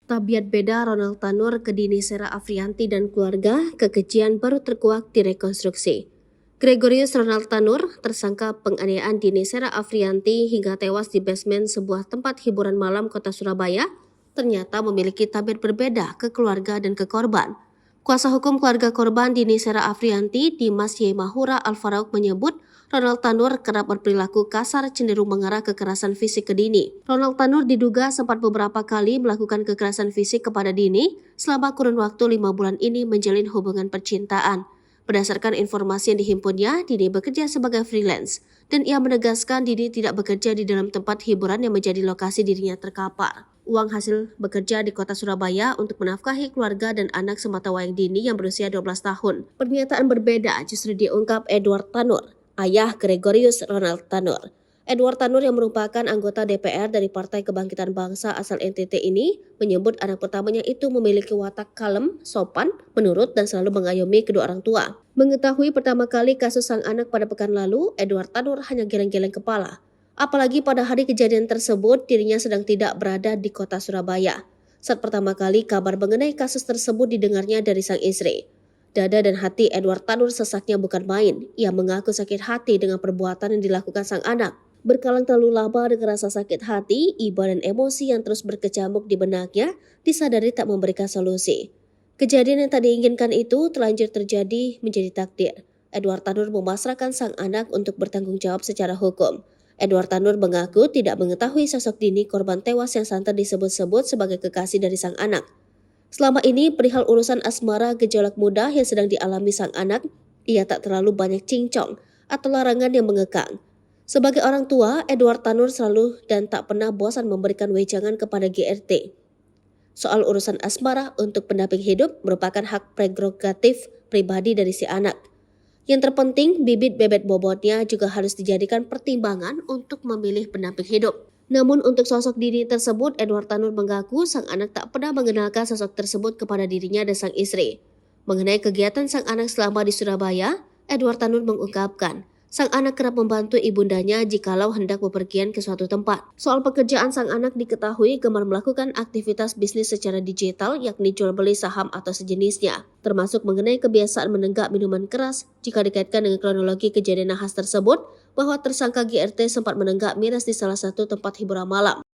Tabiat beda Ronald Tanur ke Dini Sera Afrianti dan keluarga, kekejian baru terkuak direkonstruksi. Gregorius Ronald Tanur, tersangka penganiayaan Dini Sera Afrianti hingga tewas di basement sebuah tempat hiburan malam kota Surabaya, ternyata memiliki tabiat berbeda ke keluarga dan ke korban. Kuasa hukum keluarga korban Dini Sera Afrianti, Dimas Y. Mahura Al-Farouk menyebut Ronald Tanur kerap berperilaku kasar cenderung mengarah kekerasan fisik ke Dini. Ronald Tanur diduga sempat beberapa kali melakukan kekerasan fisik kepada Dini selama kurun waktu 5 bulan ini menjalin hubungan percintaan. Berdasarkan informasi yang dihimpunnya, Dini bekerja sebagai freelance dan ia menegaskan Dini tidak bekerja di dalam tempat hiburan yang menjadi lokasi dirinya terkapar. Uang hasil bekerja di kota Surabaya untuk menafkahi keluarga dan anak sematawayang Dini yang berusia 12 tahun. Pernyataan berbeda justru diungkap Edward Tanur, ayah Gregorius Ronald Tanur. Edward Tanur yang merupakan anggota DPR dari Partai Kebangkitan Bangsa asal NTT ini menyebut anak pertamanya itu memiliki watak kalem, sopan, menurut dan selalu mengayomi kedua orang tua. Mengetahui pertama kali kasus sang anak pada pekan lalu, Edward Tanur hanya geleng-geleng kepala. Apalagi pada hari kejadian tersebut dirinya sedang tidak berada di kota Surabaya. Saat pertama kali kabar mengenai kasus tersebut didengarnya dari sang istri. Dada dan hati Edward Tanur sesaknya bukan main. Ia mengaku sakit hati dengan perbuatan yang dilakukan sang anak. Berkalang terlalu lama dengan rasa sakit hati, iba dan emosi yang terus berkecamuk di benaknya disadari tak memberikan solusi. Kejadian yang tak diinginkan itu terlanjur terjadi menjadi takdir. Edward Tanur memasrahkan sang anak untuk bertanggung jawab secara hukum. Edward Tanur mengaku tidak mengetahui sosok Dini korban tewas yang santer disebut-sebut sebagai kekasih dari sang anak. Selama ini perihal urusan asmara gejolak muda yang sedang dialami sang anak, ia tak terlalu banyak cincong atau larangan yang mengekang. Sebagai orang tua, Edward Tanur selalu dan tak pernah bosan memberikan wejangan kepada GRT. Soal urusan asmara untuk pendamping hidup merupakan hak prerogatif pribadi dari si anak. Yang terpenting, bibit bebet bobotnya juga harus dijadikan pertimbangan untuk memilih pendamping hidup. Namun untuk sosok Dini tersebut, Edward Tanur mengaku sang anak tak pernah mengenalkan sosok tersebut kepada dirinya dan sang istri. Mengenai kegiatan sang anak selama di Surabaya, Edward Tanur mengungkapkan, sang anak kerap membantu ibundanya jikalau hendak bepergian ke suatu tempat. Soal pekerjaan sang anak diketahui gemar melakukan aktivitas bisnis secara digital yakni jual beli saham atau sejenisnya. Termasuk mengenai kebiasaan menenggak minuman keras jika dikaitkan dengan kronologi kejadian nahas tersebut bahwa tersangka GRT sempat menenggak miras di salah satu tempat hiburan malam.